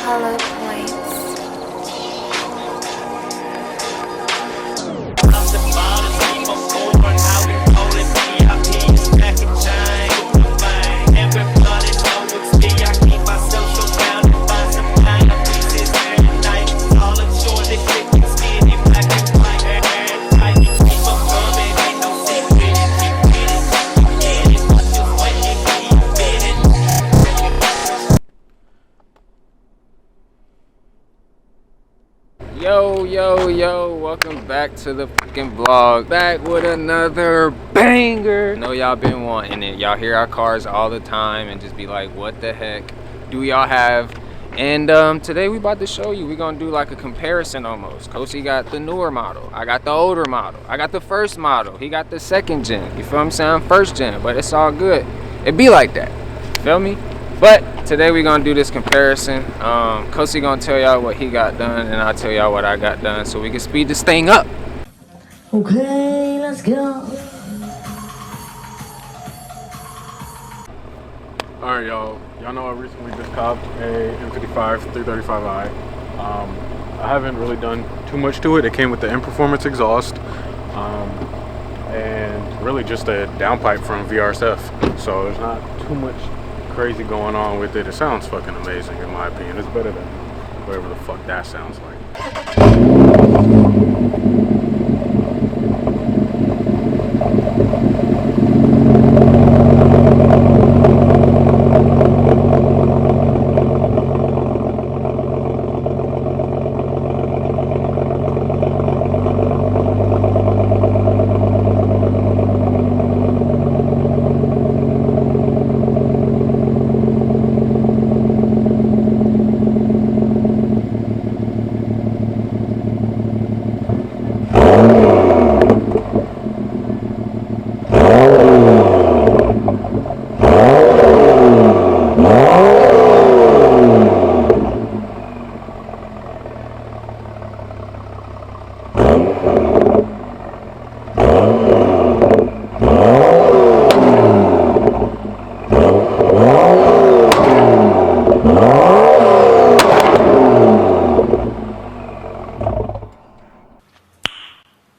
color points. Yo, welcome back to the fucking vlog. Back with another banger. I know y'all been wanting it. Y'all hear our cars all the time and just be like, what the heck do y'all have? And today we about to show you. We're gonna do like a comparison almost. Kosi got the newer model. I got the older model. I got the first model. He got the second gen. You feel what I'm saying? First gen, but it's all good. It be like that. Feel me? But today we're gonna do this comparison. Kosi gonna tell y'all what he got done, and I'll tell y'all what I got done, so we can speed this thing up. Okay, let's go. All right, y'all. Y'all know I recently just copped a N55 335i. I haven't really done too much to it. It came with the N-Performance exhaust, and really just a downpipe from VRSF. So there's not too much crazy going on with it. It sounds fucking amazing in my opinion. It's better than whatever the fuck that sounds like.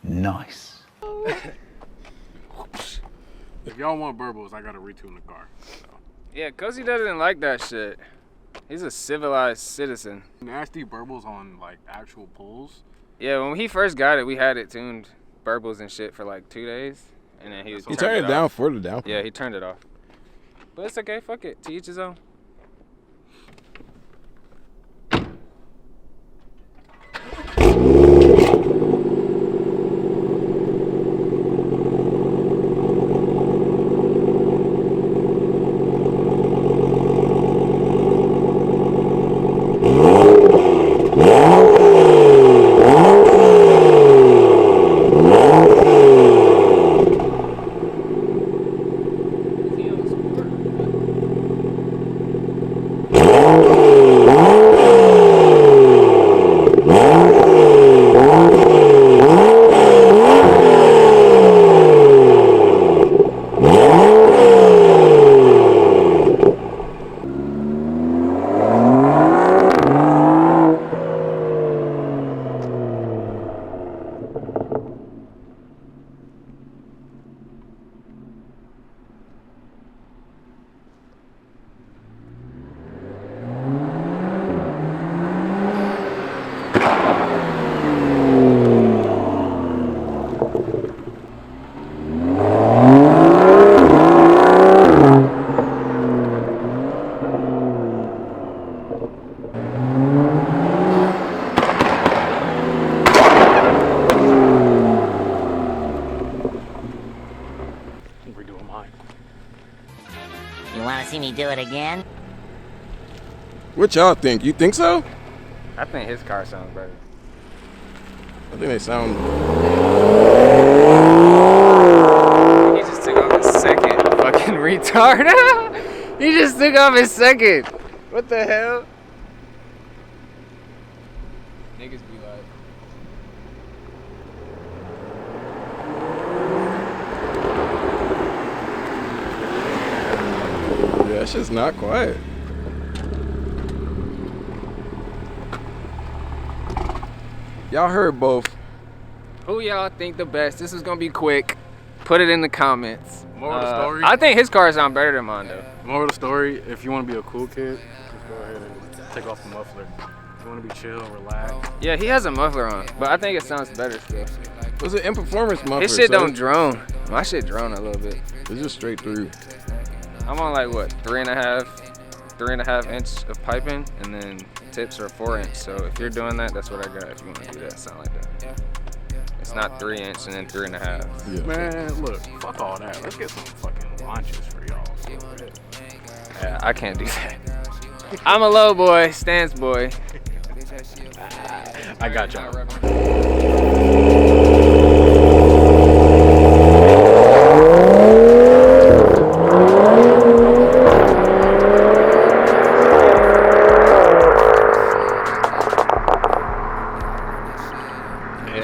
Nice. If y'all want burbles, I gotta retune the car. So. Yeah, Kosi doesn't like that shit. He's a civilized citizen. Nasty burbles on like actual pulls. Yeah, when he first got it, we had it tuned burbles and shit for like 2 days, and then he turned it down off. for the down. Yeah, he turned it off. But it's okay, fuck it. To each his own. You want to see me do it again? What y'all think? You think so? I think his car sounds better. I think they sound. He just took off his second, fucking retard. He just took off his second. What the hell? Niggas be like. Yeah, that shit's not quiet. Y'all heard both. Who y'all think the best? This is gonna be quick. Put it in the comments. Moral of the story? I think his car sound better than mine though. Moral of the story, if you want to be a cool kid, just go ahead and take off the muffler. If you want to be chill, relax. Yeah, he has a muffler on, but I think it sounds better still. What's it in performance muffler? His shit son? don't drone. My shit drone a little bit. It's just straight through. I'm on like what, 3.5 inch of piping, and then tips are 4 inch. So if you're doing that, that's what I got. If you want to do that, sound like that. It's not 3 inch and then 3.5. Yeah. Man, look, fuck all that. Let's get some fucking launches for y'all. Yeah, I can't do that. I'm a low boy, stance boy. I got y'all.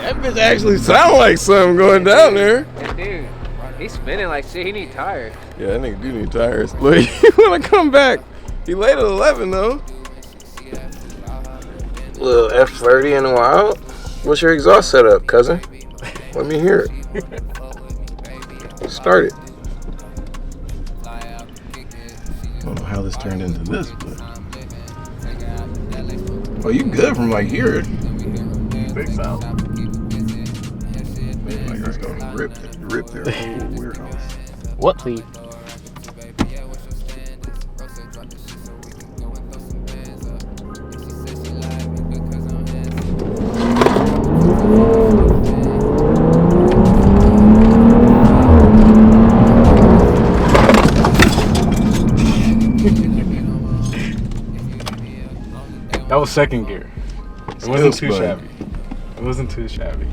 That bitch actually sound like something going down there. Dude, he's spinning like shit. He need tires. Yeah, that nigga do need tires. Look, he wanna come back. He late at 11 though. Little F30 in the wild. What's your exhaust setup, cousin? Let me hear it. Start it. I don't know how this turned into this, but. Oh, you good from like here. Big sound. Like it's gonna rip their whole warehouse. What, please? That was second gear. It wasn't too shabby. It wasn't too shabby.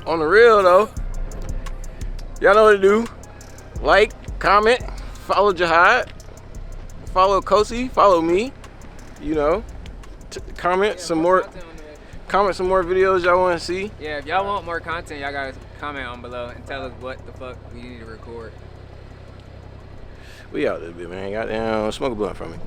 On the real though, y'all know what to do. Like, comment, follow Jihad, follow Kosi, follow me. You know, comment some more videos y'all want to see. Yeah, if y'all want more content, y'all gotta comment on below and tell us what the fuck we need to record. We out this bit, man. Goddamn, smoke a blunt from me.